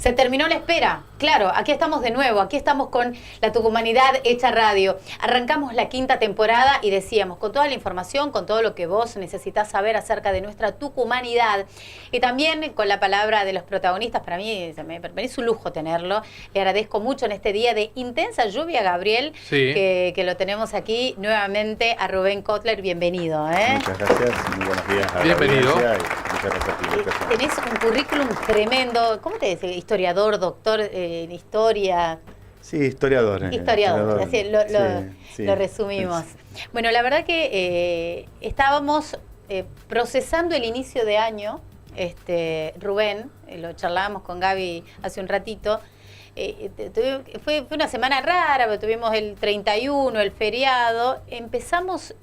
Se terminó la espera. Claro, aquí estamos de nuevo, aquí estamos con la Tucumanidad Hecha Radio. Arrancamos la 5ª temporada y decíamos, con toda la información, con todo lo que vos necesitas saber acerca de nuestra tucumanidad y también con la palabra de los protagonistas. Para mí es un lujo tenerlo. Le agradezco mucho en este día de intensa lluvia, Gabriel, sí, que lo tenemos aquí nuevamente a Rubén Kotler. Bienvenido. Muchas gracias, muy buenos días. Bienvenido. Muchas gracias por la invitación. Tenés un currículum tremendo. ¿Cómo te decís? Historiador, doctor en historia. Sí, historiador. Historiador, así sí. lo resumimos. Bueno, la verdad que estábamos procesando el inicio de año, Rubén, lo charlábamos con Gaby hace un ratito. Fue una semana rara, pero tuvimos el 31, el feriado. Empezamos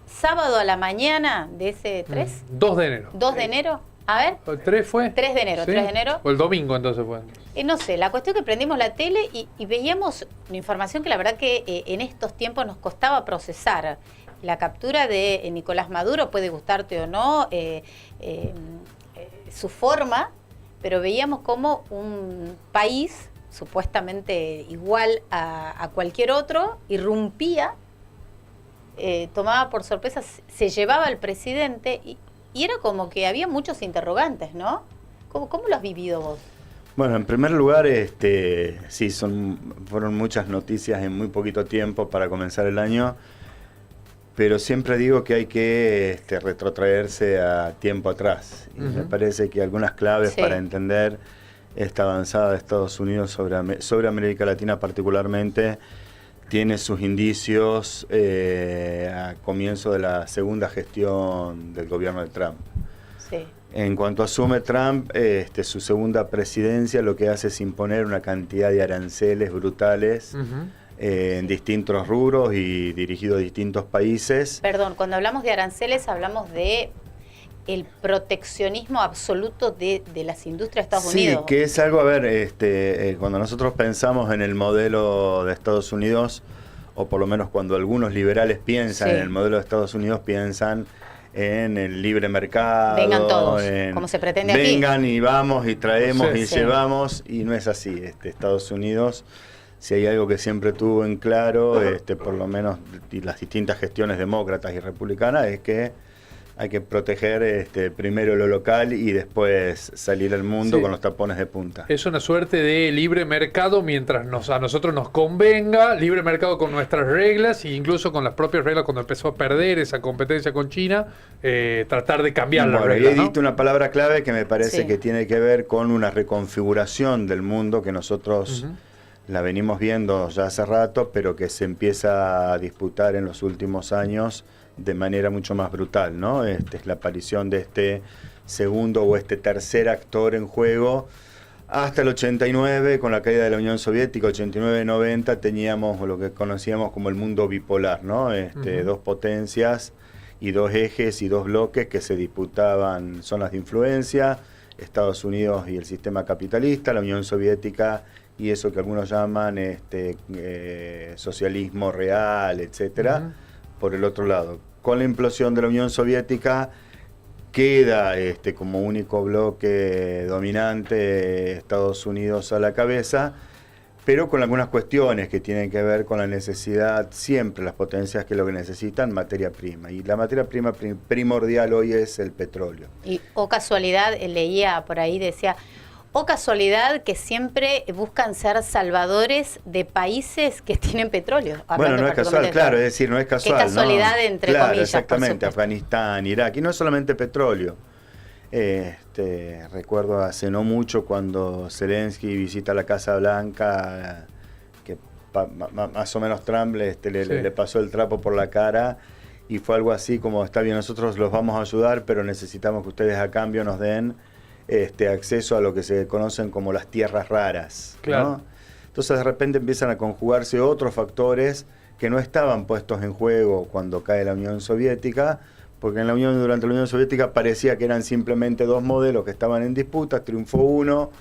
sábado a la mañana de ese 3. 2 de enero. 2 de enero. A ver. ¿El 3 fue? 3 de enero, ¿Sí? 3 de enero. O el domingo entonces fue. No sé, la cuestión que prendimos la tele y veíamos una información que la verdad que en estos tiempos nos costaba procesar. La captura de Nicolás Maduro, puede gustarte o no, su forma, pero veíamos como un país supuestamente igual a cualquier otro irrumpía, tomaba por sorpresa, se llevaba al presidente y era como que había muchos interrogantes, ¿no? ¿Cómo lo has vivido vos? Bueno, en primer lugar, sí, fueron muchas noticias en muy poquito tiempo para comenzar el año, pero siempre digo que hay que retrotraerse a tiempo atrás. Y me parece que algunas claves para entender esta avanzada de Estados Unidos sobre América Latina particularmente tiene sus indicios a comienzo de la segunda gestión del gobierno de Trump. Sí. En cuanto asume Trump, su segunda presidencia lo que hace es imponer una cantidad de aranceles brutales en distintos rubros y dirigidos a distintos países. Perdón, cuando hablamos de aranceles hablamos de el proteccionismo absoluto de las industrias de Estados Unidos. Sí, que es algo, a ver, cuando nosotros pensamos en el modelo de Estados Unidos, o por lo menos cuando algunos liberales piensan en el modelo de Estados Unidos, piensan en el libre mercado. Vengan todos, como se pretende aquí. Vengan y vamos y traemos y Sí. llevamos, y no es así. Estados Unidos, si hay algo que siempre tuvo en claro, por lo menos las distintas gestiones demócratas y republicanas, es que hay que proteger primero lo local y después salir al mundo con los tapones de punta. Es una suerte de libre mercado mientras a nosotros nos convenga, libre mercado con nuestras reglas e incluso con las propias reglas cuando empezó a perder esa competencia con China, tratar de cambiar las reglas. Y he dicho una palabra clave que me parece que tiene que ver con una reconfiguración del mundo que nosotros la venimos viendo ya hace rato, pero que se empieza a disputar en los últimos años de manera mucho más brutal, ¿no? Es la aparición de este segundo o tercer actor en juego. Hasta el 89, con la caída de la Unión Soviética, 89-90, teníamos lo que conocíamos como el mundo bipolar, ¿no? Dos potencias y dos ejes y dos bloques que se disputaban zonas de influencia, Estados Unidos y el sistema capitalista, la Unión Soviética y eso que algunos llaman socialismo real, etcétera. Por el otro lado, con la implosión de la Unión Soviética queda como único bloque dominante Estados Unidos a la cabeza, pero con algunas cuestiones que tienen que ver con la necesidad, siempre las potencias que lo que necesitan, materia prima. Y la materia prima primordial hoy es el petróleo. Y casualidad, leía por ahí, decía, casualidad que siempre buscan ser salvadores de países que tienen petrollo. Bueno, no es casual, claro, es decir, no es casual. Qué casualidad, ¿no? Entre comillas. Exactamente, Afganistán, Irak, y no es solamente petróleo. Recuerdo hace no mucho cuando Zelensky visita la Casa Blanca, que más o menos Trump le pasó el trapo por la cara, y fue algo así como, está bien, nosotros los vamos a ayudar, pero necesitamos que ustedes a cambio nos den acceso a lo que se conocen como las tierras raras, claro, ¿no? Entonces de repente empiezan a conjugarse otros factores que no estaban puestos en juego cuando cae la Unión Soviética, porque durante la Unión Soviética parecía que eran simplemente dos modelos que estaban en disputa, triunfó uno,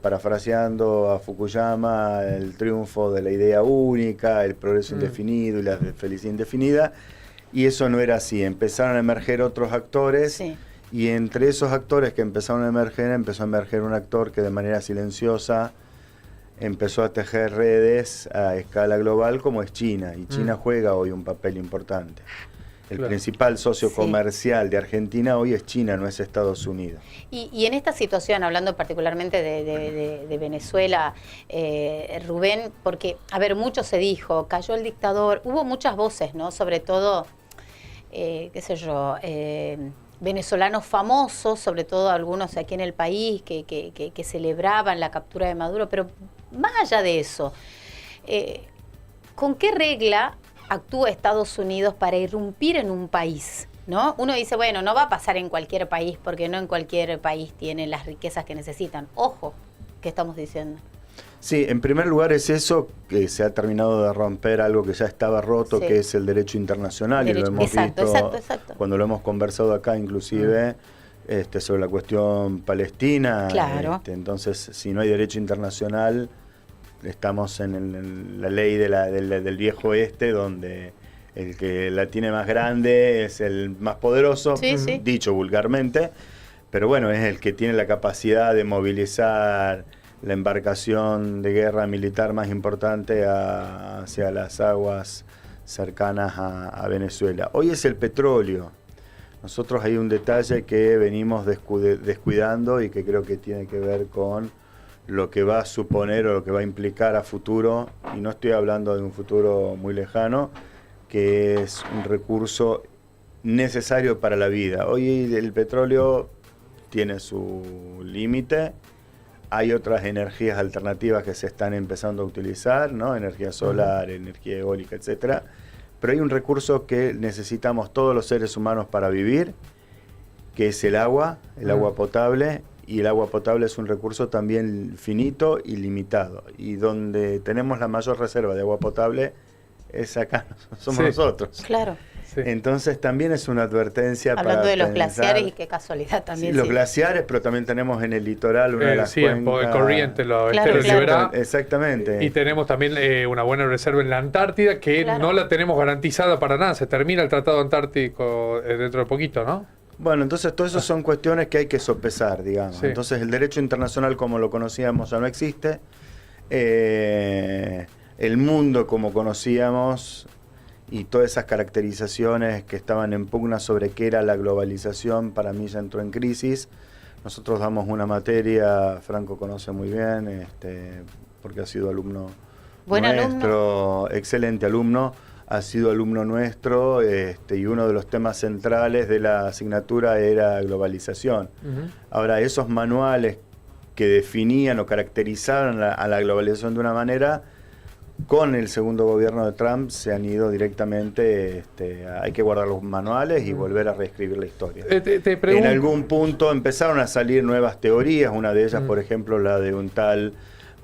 parafraseando a Fukuyama, el triunfo de la idea única, el progreso indefinido y la felicidad indefinida, y eso no era así, empezaron a emerger otros actores. Sí. Y entre esos actores que empezaron a emerger, empezó a emerger un actor que de manera silenciosa empezó a tejer redes a escala global, como es China. Y China juega hoy un papel importante. El principal socio comercial de Argentina hoy es China, no es Estados Unidos. Y en esta situación, hablando particularmente de Venezuela, Rubén, porque, a ver, mucho se dijo, cayó el dictador, hubo muchas voces, ¿no? Sobre todo, qué sé yo, venezolanos famosos, sobre todo algunos aquí en el país, que celebraban la captura de Maduro, pero más allá de eso, ¿con qué regla actúa Estados Unidos para irrumpir en un país? ¿No? Uno dice, bueno, no va a pasar en cualquier país, porque no en cualquier país tienen las riquezas que necesitan. Ojo, ¿qué estamos diciendo? Sí, en primer lugar es eso, que se ha terminado de romper algo que ya estaba roto, que es el derecho internacional, y lo hemos visto cuando lo hemos conversado acá, inclusive, sobre la cuestión palestina. Claro. Entonces, si no hay derecho internacional, estamos en la ley del viejo oeste, donde el que la tiene más grande es el más poderoso, dicho vulgarmente, pero bueno, es el que tiene la capacidad de movilizar la embarcación de guerra militar más importante hacia las aguas cercanas a Venezuela. Hoy es el petróleo. Nosotros hay un detalle que venimos descuidando y que creo que tiene que ver con lo que va a suponer o lo que va a implicar a futuro, y no estoy hablando de un futuro muy lejano, que es un recurso necesario para la vida. Hoy el petróleo tiene su límite, hay otras energías alternativas que se están empezando a utilizar, ¿no? Energía solar, energía eólica, etcétera, pero hay un recurso que necesitamos todos los seres humanos para vivir, que es el agua potable. Y el agua potable es un recurso también finito y limitado. Y donde tenemos la mayor reserva de agua potable es acá, somos nosotros. Claro. Sí. Entonces también es una advertencia hablando para de los pensar, glaciares, y qué casualidad también. Los glaciares, pero también tenemos en el litoral una de las cuencas. El corriente, los esteros Llobregat. Exactamente. Y tenemos también una buena reserva en la Antártida, que no la tenemos garantizada para nada. Se termina el Tratado Antártico dentro de poquito, ¿no? Bueno, entonces todas esas son cuestiones que hay que sopesar, digamos. Sí. Entonces el derecho internacional como lo conocíamos ya no existe. El mundo como conocíamos y todas esas caracterizaciones que estaban en pugna sobre qué era la globalización, para mí ya entró en crisis. Nosotros damos una materia, Franco conoce muy bien, porque ha sido alumno nuestro, excelente alumno. Ha sido alumno nuestro, y uno de los temas centrales de la asignatura era globalización. Ahora, esos manuales que definían o caracterizaban a la globalización de una manera, con el segundo gobierno de Trump se han ido directamente, hay que guardar los manuales y volver a reescribir la historia. En algún punto empezaron a salir nuevas teorías, una de ellas, por ejemplo, la de un tal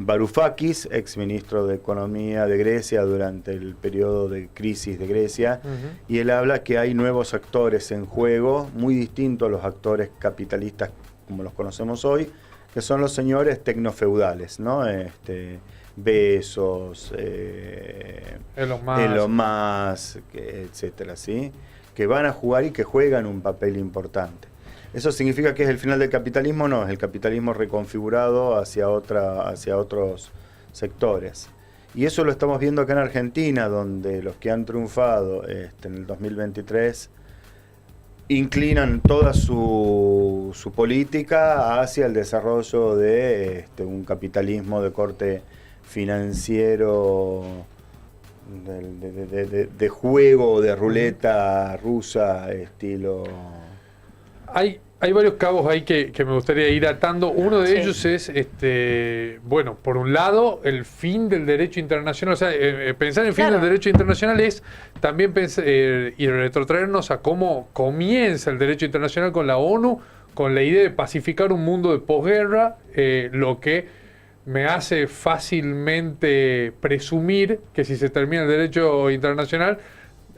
Varoufakis, ex ministro de Economía de Grecia durante el periodo de crisis de Grecia, y él habla que hay nuevos actores en juego, muy distintos a los actores capitalistas como los conocemos hoy, que son los señores tecnofeudales, ¿no? Bezos, Elon Musk, etcétera, ¿sí? Que van a jugar y que juegan un papel importante. ¿Eso significa que es el final del capitalismo? No, es el capitalismo reconfigurado hacia otros sectores. Y eso lo estamos viendo acá en Argentina, donde los que han triunfado en el 2023 inclinan toda su política hacia el desarrollo de un capitalismo de corte financiero, de juego, de ruleta rusa, estilo... Hay varios cabos ahí que me gustaría ir atando. Uno de ellos es, bueno, por un lado, el fin del derecho internacional. O sea, pensar en el fin del derecho internacional es también pensar, y retrotraernos a cómo comienza el derecho internacional con la ONU, con la idea de pacificar un mundo de posguerra, lo que me hace fácilmente presumir que si se termina el derecho internacional,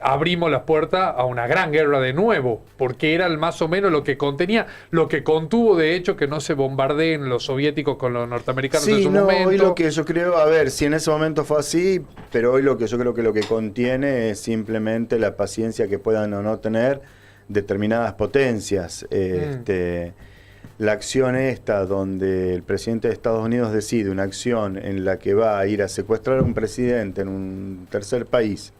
abrimos las puertas a una gran guerra de nuevo, porque era más o menos lo que contenía, lo que contuvo de hecho que no se bombardeen los soviéticos con los norteamericanos en su momento. Hoy lo que yo creo, a ver, si en ese momento fue así, pero hoy lo que yo creo que lo que contiene es simplemente la paciencia que puedan o no tener determinadas potencias. La acción esta, donde el presidente de Estados Unidos decide una acción en la que va a ir a secuestrar a un presidente en un tercer país,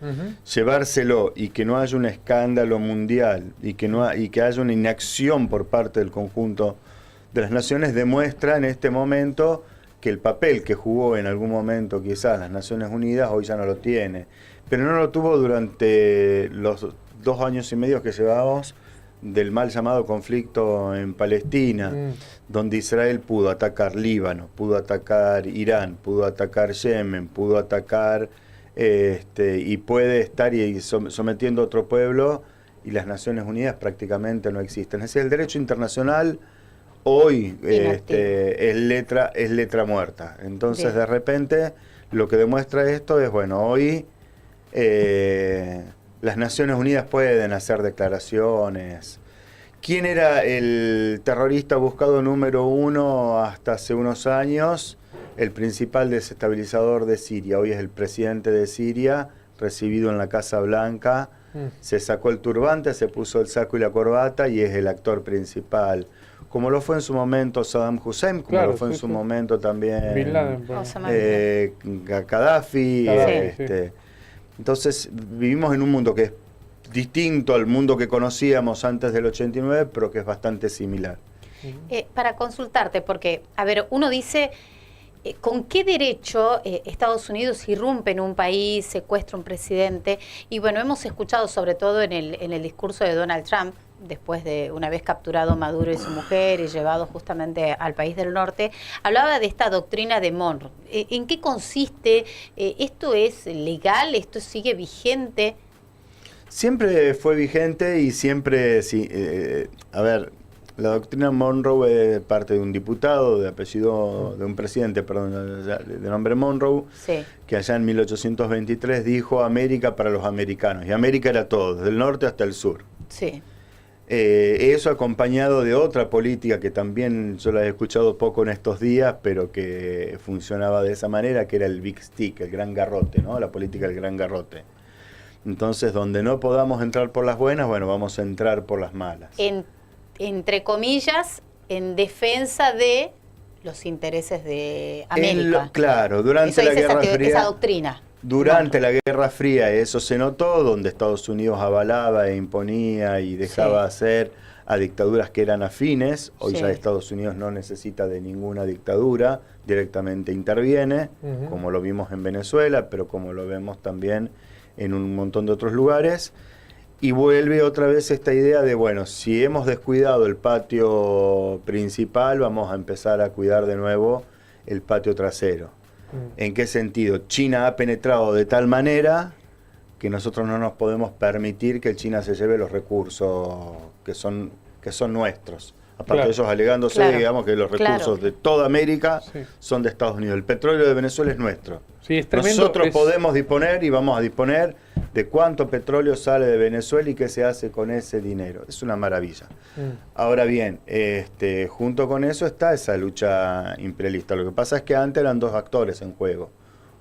llevárselo y que no haya un escándalo mundial y que haya una inacción por parte del conjunto de las naciones, demuestra en este momento que el papel que jugó en algún momento quizás las Naciones Unidas hoy ya no lo tiene, pero no lo tuvo durante los 2 años y medio que llevábamos del mal llamado conflicto en Palestina, donde Israel pudo atacar Líbano, pudo atacar Irán, pudo atacar Yemen, pudo atacar y puede estar sometiendo a otro pueblo, y las Naciones Unidas prácticamente no existen. Es decir, el derecho internacional hoy es letra muerta. Entonces, bien, de repente, lo que demuestra esto es, bueno, hoy las Naciones Unidas pueden hacer declaraciones. ¿Quién era el terrorista buscado número 1 hasta hace unos años? El principal desestabilizador de Siria. Hoy es el presidente de Siria, recibido en la Casa Blanca. Se sacó el turbante, se puso el saco y la corbata y es el actor principal. Como lo fue en su momento Saddam Hussein, como lo fue en su momento también Bin Laden, Gaddafi. Entonces vivimos en un mundo que es distinto al mundo que conocíamos antes del 89, pero que es bastante similar. Para consultarte, porque, a ver, uno dice, ¿con qué derecho Estados Unidos irrumpe en un país, secuestra un presidente? Y bueno, hemos escuchado sobre todo en el discurso de Donald Trump, después de una vez capturado Maduro y su mujer y llevado justamente al país del norte, hablaba de esta doctrina de Monroe. ¿En qué consiste? ¿Esto es legal? ¿Esto sigue vigente? Siempre fue vigente y siempre, sí, a ver, la doctrina Monroe es parte de un diputado, de apellido, de un presidente, perdón, de nombre Monroe, sí, que allá en 1823 dijo América para los americanos, y América era todo, desde el norte hasta el sur. Sí. Eso acompañado de otra política que también yo la he escuchado poco en estos días, pero que funcionaba de esa manera, que era el Big Stick, el gran garrote, ¿no? La política del gran garrote. Entonces, donde no podamos entrar por las buenas, bueno, vamos a entrar por las malas. Entre comillas, en defensa de los intereses de América. Claro, durante la Guerra Fría. Esa doctrina. Durante la Guerra Fría eso se notó, donde Estados Unidos avalaba e imponía y dejaba hacer a dictaduras que eran afines. Hoy ya Estados Unidos no necesita de ninguna dictadura, directamente interviene, como lo vimos en Venezuela, pero como lo vemos también en un montón de otros lugares. Y vuelve otra vez esta idea de, bueno, si hemos descuidado el patio principal, vamos a empezar a cuidar de nuevo el patio trasero. ¿En qué sentido? China ha penetrado de tal manera que nosotros no nos podemos permitir que China se lleve los recursos que son nuestros. Aparte de ellos alegándose, digamos, que los recursos de toda América son de Estados Unidos. El petróleo de Venezuela es nuestro. Sí, es tremendo. Nosotros podemos disponer y vamos a disponer de cuánto petróleo sale de Venezuela y qué se hace con ese dinero. Es una maravilla. Ahora bien, junto con eso está esa lucha imperialista. Lo que pasa es que antes eran 2 actores en juego.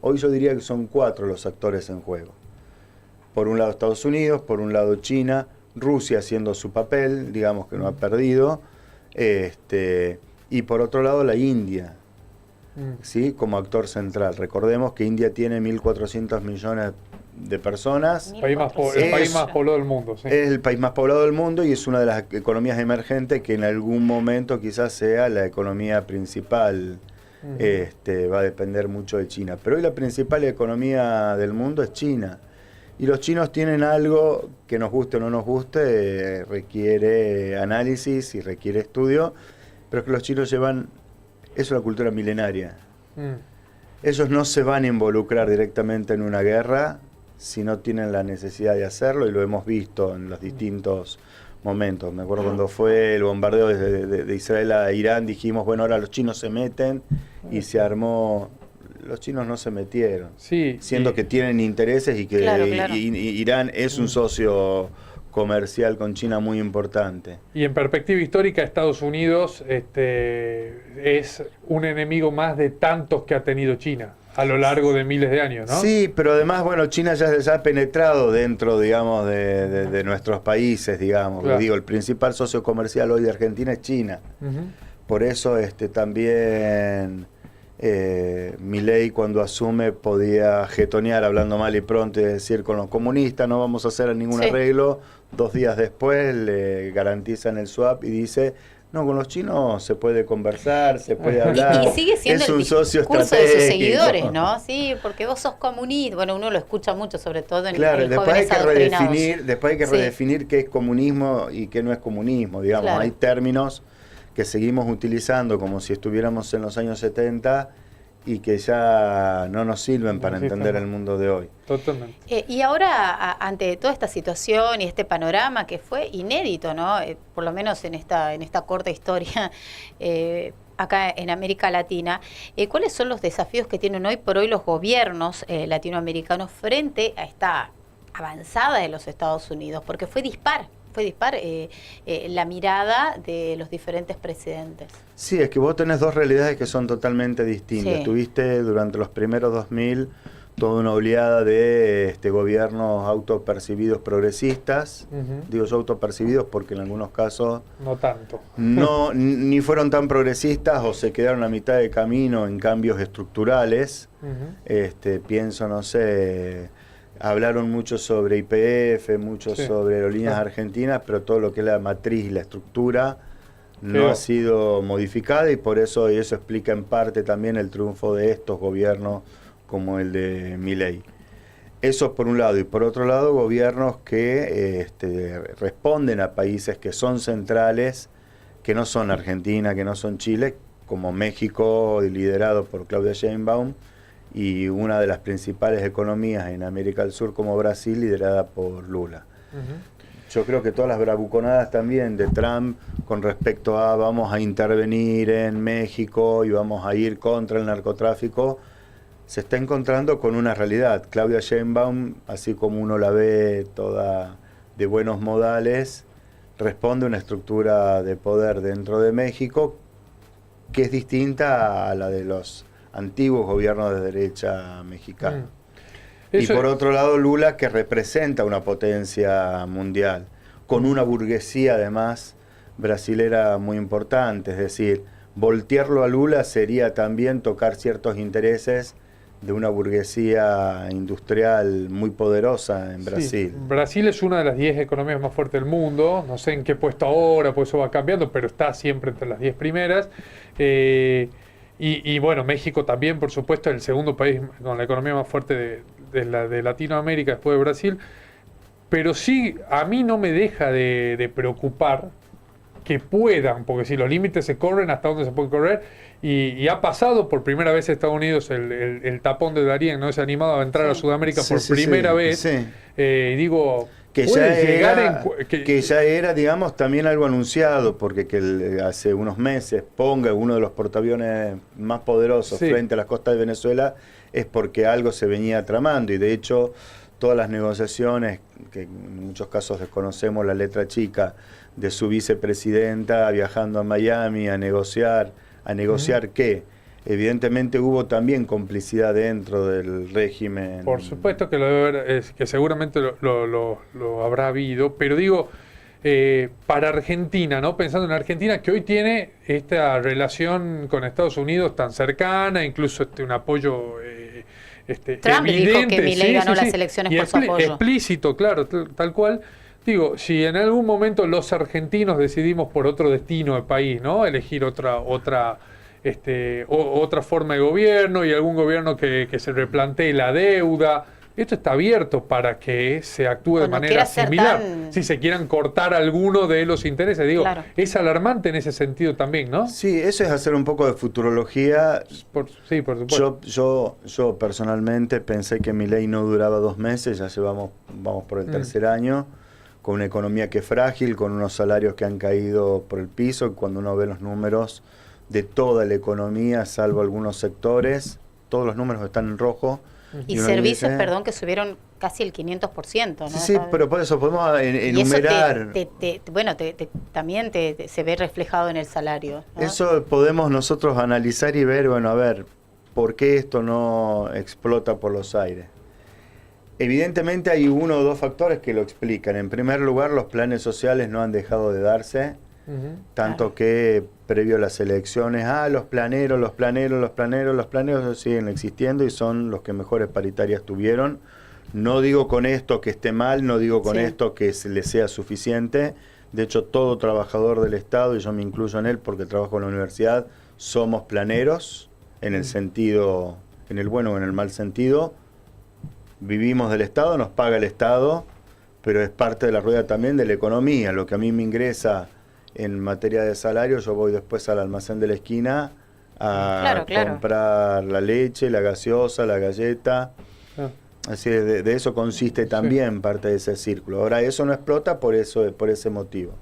Hoy yo diría que son 4 los actores en juego. Por un lado Estados Unidos, por un lado China, Rusia haciendo su papel, digamos que no ha perdido, y por otro lado la India, ¿sí? Como actor central. Recordemos que India tiene 1.400 millones de personas. El país más poblado del mundo. Sí. Es el país más poblado del mundo y es una de las economías emergentes que en algún momento quizás sea la economía principal. Va a depender mucho de China. Pero hoy la principal economía del mundo es China. Y los chinos tienen algo que nos guste o no nos guste, requiere análisis y requiere estudio, pero que los chinos llevan, eso es la cultura milenaria. Ellos no se van a involucrar directamente en una guerra si no tienen la necesidad de hacerlo, y lo hemos visto en los distintos momentos. Me acuerdo cuando fue el bombardeo de Israel a Irán, dijimos, bueno, ahora los chinos se meten, y se armó. Los chinos no se metieron, siendo que tienen intereses y que Irán es un socio comercial con China muy importante. Y en perspectiva histórica, Estados Unidos es un enemigo más de tantos que ha tenido China. a lo largo de miles de años, ¿no? Sí, pero además, bueno, China ya ha penetrado dentro, digamos, de nuestros países, digamos. Claro. Digo, el principal socio comercial hoy de Argentina es China. Ujú. Por eso también Milei, cuando asume, podía jetonear hablando mal y pronto y decir: con los comunistas no vamos a hacer ningún arreglo. 2 días después le garantizan el swap y dice: no, con los chinos se puede conversar, se puede hablar. Y sigue siendo es el un socio discurso de sus estratégico. seguidores, ¿no? Sí, porque vos sos comunista. Bueno, uno lo escucha mucho, sobre todo en Claro, en después hay jóvenes que adoctrinados. después hay que Sí. redefinir qué es comunismo y qué no es comunismo. Digamos, Claro. hay términos que seguimos utilizando como si estuviéramos en los años 70 y que ya no nos sirven para Sí, entender claro. el mundo de hoy. Totalmente. Y ahora, ante toda esta situación y este panorama que fue inédito, ¿no? Por lo menos en esta corta historia acá en América Latina, ¿cuáles son los desafíos que tienen hoy por hoy los gobiernos latinoamericanos frente a esta avanzada de los Estados Unidos? Porque fue dispar la mirada de los diferentes presidentes. Sí, es que vos tenés 2 realidades que son totalmente distintas. Sí. Tuviste durante los primeros 2000 toda una oleada de gobiernos autopercibidos progresistas. Ujú. Digo yo autopercibidos porque en algunos casos No tanto. no ni fueron tan progresistas o se quedaron a mitad de camino en cambios estructurales. Ujú. Pienso, no sé, hablaron mucho sobre YPF, mucho Sí, sobre aerolíneas claro. argentinas, pero todo lo que es la matriz, la estructura, no Quedó. ha sido modificada y por eso explica en parte también el triunfo de estos gobiernos como el de Milei. Eso por un lado, y por otro lado gobiernos que responden a países que son centrales, que no son Argentina, que no son Chile, como México, liderado por Claudia Sheinbaum, y una de las principales economías en América del Sur como Brasil, liderada por Lula. Ujú. Yo creo que todas las bravuconadas también de Trump con respecto a vamos a intervenir en México y vamos a ir contra el narcotráfico, se está encontrando con una realidad. Claudia Sheinbaum, así como uno la ve toda de buenos modales, responde a una estructura de poder dentro de México que es distinta a la de los antiguos gobiernos de derecha mexicana. Y Eso por es- otro lado Lula, que representa una potencia mundial, con una burguesía además brasilera muy importante, es decir, voltearlo a Lula sería también tocar ciertos intereses de una burguesía industrial muy poderosa en Brasil. Sí, Brasil es una de las 10 economías más fuertes del mundo. No sé en qué puesto ahora, pues eso va cambiando, pero está siempre entre las 10 primeras. Y bueno, México también, por supuesto, es el segundo país con la economía más fuerte de Latinoamérica después de Brasil. Pero sí, a mí no me deja de preocupar que puedan, porque si los límites se corren, hasta dónde se pueden correr. Y ha pasado por primera vez Estados Unidos el tapón de Darien, ¿no? Se ha animado a entrar a Sudamérica Sí, por sí, primera sí, vez. sí. Y digo, Que puede ya, llegar era, que ya era, digamos, también algo anunciado, porque hace unos meses ponga uno de los portaaviones más poderosos Sí. frente a las costas de Venezuela, es porque algo se venía tramando, y de hecho todas las negociaciones, que en muchos casos desconocemos la letra chica, de su vicepresidenta viajando a Miami a negociar ¿qué? Evidentemente hubo también complicidad dentro del régimen. por supuesto que lo debe haber, que seguramente lo habrá habido, pero digo, para Argentina, ¿no? Pensando en Argentina, que hoy tiene esta relación con Estados Unidos tan cercana, incluso un apoyo Trump dijo evidente, que Milei ganó las sí, elecciones y por su apoyo. explícito, claro, tal cual. Digo, si en algún momento los argentinos decidimos por otro destino del país, ¿no? Elegir otra forma de gobierno y algún gobierno que se replantee la deuda. Esto está abierto para que se actúe de Cuando manera quiera ser similar. tan- Si se quieran cortar alguno de los intereses. Digo, Claro. es alarmante en ese sentido también, ¿no? Sí, eso es hacer un poco de futurología. Sí, por supuesto. Yo personalmente pensé que mi ley no duraba 2 meses, ya vamos por el tercer año, con una economía que es frágil, con unos salarios que han caído por el piso, y cuando uno ve los números de toda la economía, salvo algunos sectores, todos los números están en rojo. Y uno servicios, dice, perdón, que subieron casi el 500%, ¿no? Sí, pero por eso podemos enumerar. Y eso también se ve reflejado en el salario, ¿no? Eso podemos nosotros analizar y ver, bueno, a ver, ¿por qué esto no explota por los aires? Evidentemente hay uno o dos factores que lo explican. En primer lugar, los planes sociales no han dejado de darse, tanto que previo a las elecciones, los planeros siguen existiendo y son los que mejores paritarias tuvieron. No digo con esto que esté mal, no digo con esto que les sea suficiente. De hecho, todo trabajador del Estado, y yo me incluyo en él porque trabajo en la universidad, somos planeros, en el sentido, en el bueno o en el mal sentido. Vivimos del Estado, nos paga el Estado, pero es parte de la rueda también de la economía. Lo que a mí me ingresa en materia de salario, yo voy después al almacén de la esquina a comprar la leche, la gaseosa, la galleta. Así de eso consiste también parte de ese círculo. Ahora eso no explota por ese motivo.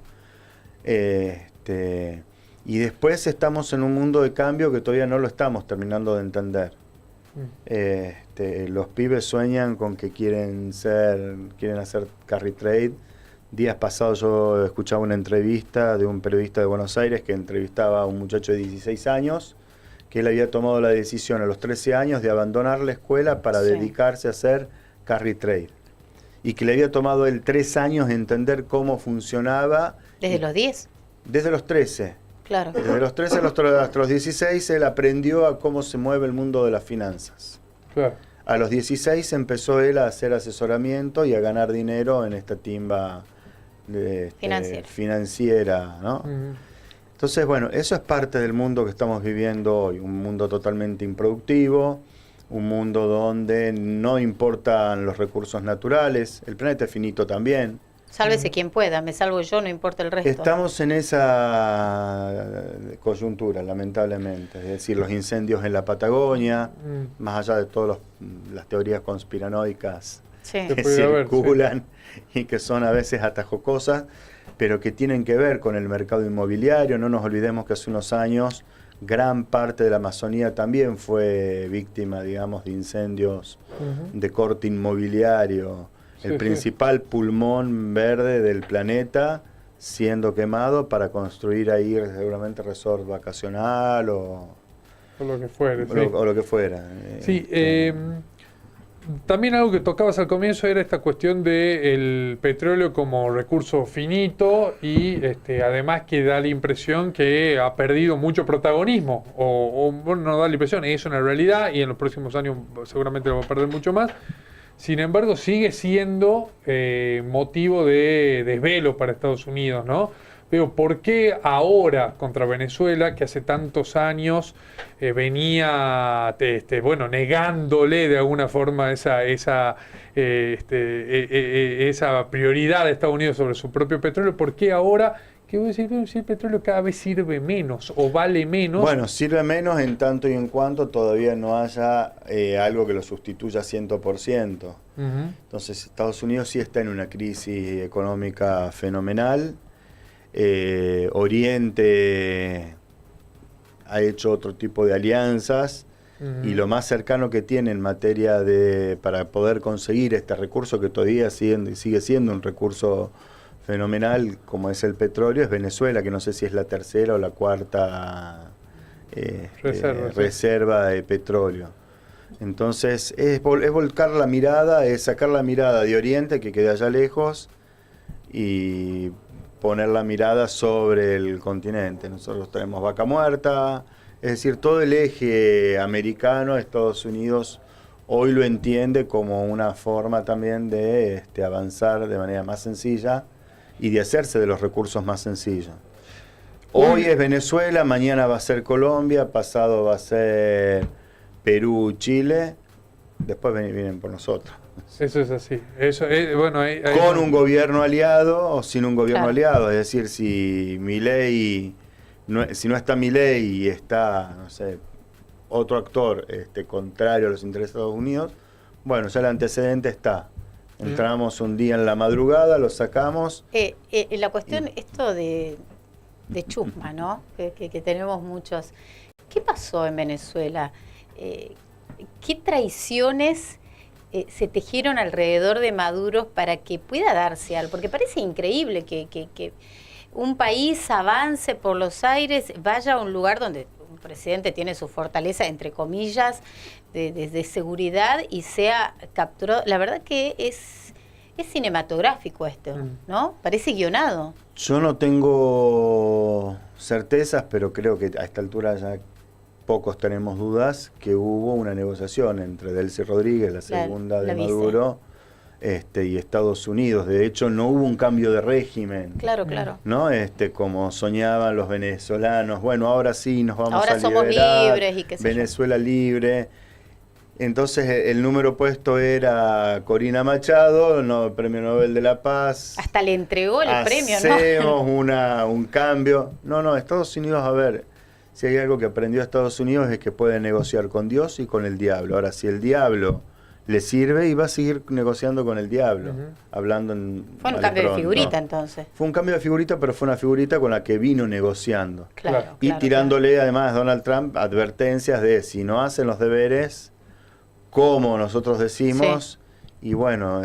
Y después estamos en un mundo de cambio que todavía no lo estamos terminando de entender. Los pibes sueñan con que quieren hacer carry trade. Días pasados yo escuchaba una entrevista de un periodista de Buenos Aires que entrevistaba a un muchacho de 16 años, que él había tomado la decisión a los 13 años de abandonar la escuela para dedicarse a hacer carry trade. Y que le había tomado él 3 años entender cómo funcionaba. ¿Desde los 10? Desde los 13. Claro. Desde los 13 hasta los 16 él aprendió a cómo se mueve el mundo de las finanzas. Claro. A los 16 empezó él a hacer asesoramiento y a ganar dinero en esta timba financiera, ¿no? Entonces, bueno, eso es parte del mundo que estamos viviendo hoy, un mundo totalmente improductivo, un mundo donde no importan los recursos naturales, el planeta es finito también. Sálvese quien pueda, me salvo yo, no importa el resto. Estamos en esa coyuntura, lamentablemente, es decir, los incendios en la Patagonia, más allá de todas las teorías conspiranoicas que circulan y que son a veces hasta jocosas, pero que tienen que ver con el mercado inmobiliario. No nos olvidemos que hace unos años gran parte de la Amazonía también fue víctima, digamos, de incendios de corte inmobiliario. El principal pulmón verde del planeta siendo quemado para construir ahí seguramente resort vacacional o lo que fuera. O lo que fuera. También algo que tocabas al comienzo era esta cuestión del petróleo como recurso finito y además que da la impresión que ha perdido mucho protagonismo o no da la impresión, es una realidad y en los próximos años seguramente lo va a perder mucho más. Sin embargo, sigue siendo motivo de desvelo para Estados Unidos, ¿no? Pero ¿por qué ahora contra Venezuela, que hace tantos años venía negándole de alguna forma esa prioridad de Estados Unidos sobre su propio petróleo? ¿Por qué ahora, qué voy a decir, si el petróleo cada vez sirve menos o vale menos? Bueno, sirve menos en tanto y en cuanto todavía no haya algo que lo sustituya 100%. Entonces Estados Unidos sí está en una crisis económica fenomenal. Oriente ha hecho otro tipo de alianzas y lo más cercano que tiene en materia para poder conseguir este recurso que todavía sigue siendo un recurso fenomenal como es el petróleo, es Venezuela, que no sé si es la tercera o la cuarta reserva de petróleo. Entonces es volcar la mirada, es sacar la mirada de Oriente, que queda allá lejos, y poner la mirada sobre el continente. Nosotros tenemos Vaca Muerta, es decir, todo el eje americano, Estados Unidos hoy lo entiende como una forma también de avanzar de manera más sencilla y de hacerse de los recursos más sencillos. Hoy es Venezuela, mañana va a ser Colombia, pasado va a ser Perú, Chile, después vienen por nosotros. Eso es así. Con un gobierno aliado o sin un gobierno aliado. Es decir, si no está Milei y está, no sé, otro actor contrario a los intereses de Estados Unidos, bueno, ya el antecedente está. Entramos un día en la madrugada, lo sacamos. La cuestión, esto de chusma, ¿no? Que tenemos muchos. ¿Qué pasó en Venezuela? ¿Qué traiciones se tejieron alrededor de Maduro para que pueda darse algo? Porque parece increíble que un país avance por los aires, vaya a un lugar donde presidente tiene su fortaleza, entre comillas, de seguridad y sea capturado. La verdad que es cinematográfico esto, ¿no? Parece guionado. Yo no tengo certezas, pero creo que a esta altura ya pocos tenemos dudas que hubo una negociación entre Delcy Rodríguez, la segunda de Maduro, y Estados Unidos. De hecho, no hubo un cambio de régimen. Claro, claro. ¿No? Como soñaban los venezolanos. Bueno, ahora sí nos vamos ahora a somos liberar. Libres y qué sé Venezuela libre. Entonces el número puesto era Corina Machado, Premio Nobel de la Paz. Hasta le entregó el premio, ¿no? Hacemos un cambio. No, Estados Unidos, a ver, si hay algo que aprendió Estados Unidos es que puede negociar con Dios y con el diablo. Ahora, si el diablo le sirve, y va a seguir negociando con el diablo, hablando en... Fue un cambio de figurita, entonces. Fue un cambio de figurita, pero fue una figurita con la que vino negociando. Claro, y tirándole, además, a Donald Trump advertencias de si no hacen los deberes como nosotros decimos, y bueno,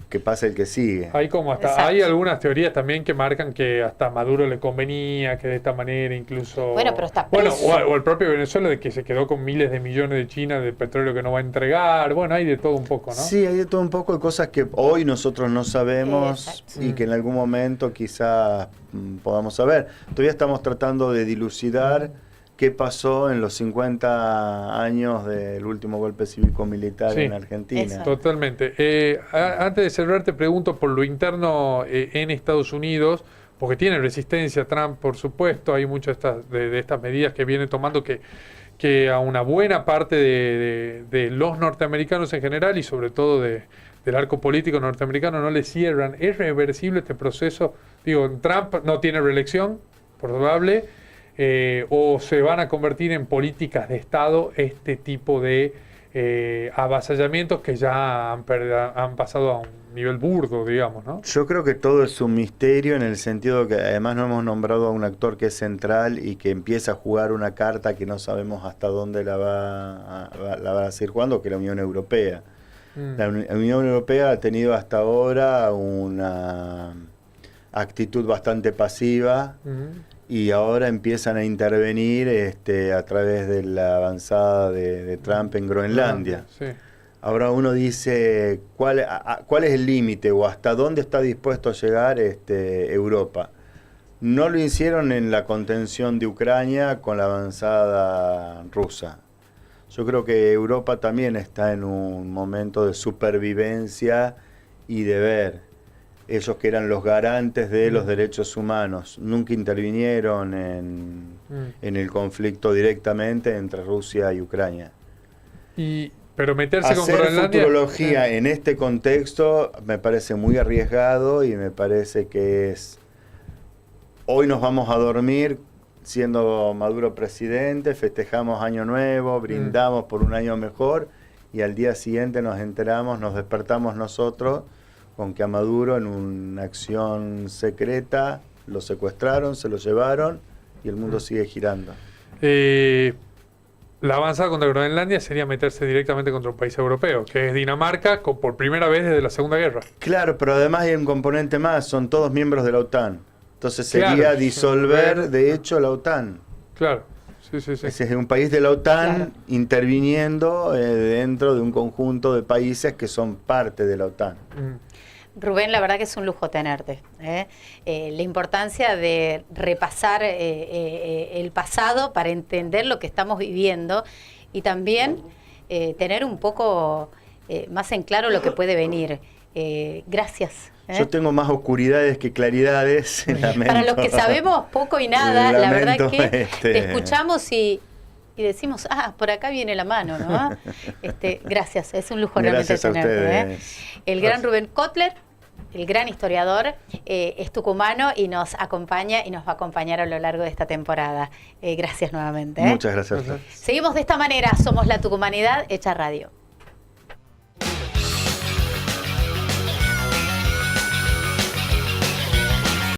que pase el que sigue. Hay algunas teorías también que marcan que hasta a Maduro le convenía, que de esta manera incluso... Bueno, pero está preso. Bueno, o el propio Venezuela, de que se quedó con miles de millones de China de petróleo que no va a entregar. Bueno, hay de todo un poco, ¿no? Sí, hay de todo un poco, de cosas que hoy nosotros no sabemos y que en algún momento quizás podamos saber. Todavía estamos tratando de dilucidar qué pasó en los 50 años del último golpe cívico-militar en Argentina. Eso. Totalmente. Antes de cerrar, te pregunto por lo interno en Estados Unidos, porque tiene resistencia Trump, por supuesto. Hay muchas de estas medidas que viene tomando que a una buena parte de los norteamericanos en general y sobre todo del arco político norteamericano no le cierran. ¿Es reversible este proceso? Digo, Trump no tiene reelección, probable. O se van a convertir en políticas de Estado este tipo de avasallamientos que ya han pasado a un nivel burdo, digamos, ¿no? Yo creo que todo es un misterio en el sentido que además no hemos nombrado a un actor que es central y que empieza a jugar una carta que no sabemos hasta dónde la va a seguir jugando, que es la Unión Europea. La Unión Europea ha tenido hasta ahora una actitud bastante pasiva. Y ahora empiezan a intervenir a través de la avanzada de Trump en Groenlandia. Sí. Ahora uno dice, ¿cuál es el límite o hasta dónde está dispuesto a llegar Europa? No lo hicieron en la contención de Ucrania con la avanzada rusa. Yo creo que Europa también está en un momento de supervivencia y de ver. Ellos que eran los garantes de los derechos humanos, nunca intervinieron en el conflicto directamente entre Rusia y Ucrania. Pero meterse con Groenlandia... Hacer futurología en este contexto me parece muy arriesgado y me parece que es... Hoy nos vamos a dormir siendo Maduro presidente, festejamos Año Nuevo, brindamos por un año mejor y al día siguiente nos enteramos, nos despertamos nosotros con que a Maduro en una acción secreta lo secuestraron, se lo llevaron y el mundo sigue girando. La avanzada contra Groenlandia sería meterse directamente contra un país europeo, que es Dinamarca, por primera vez desde la Segunda Guerra. Claro, pero además hay un componente más, son todos miembros de la OTAN. Entonces sería disolver, de hecho, la OTAN. Claro, sí. Ese es un país de la OTAN interviniendo dentro de un conjunto de países que son parte de la OTAN. Rubén, la verdad que es un lujo tenerte. La importancia de repasar el pasado para entender lo que estamos viviendo y también tener un poco más en claro lo que puede venir. Gracias. Yo tengo más oscuridades que claridades. Para los que sabemos poco y nada, la verdad que te escuchamos y decimos, por acá viene la mano, ¿no? Gracias, es un lujo realmente tenerte. El gran Rubén Kotler, el gran historiador, es tucumano y nos acompaña y nos va a acompañar a lo largo de esta temporada. Gracias nuevamente. Muchas gracias. Seguimos de esta manera, somos la Tucumanidad hecha radio.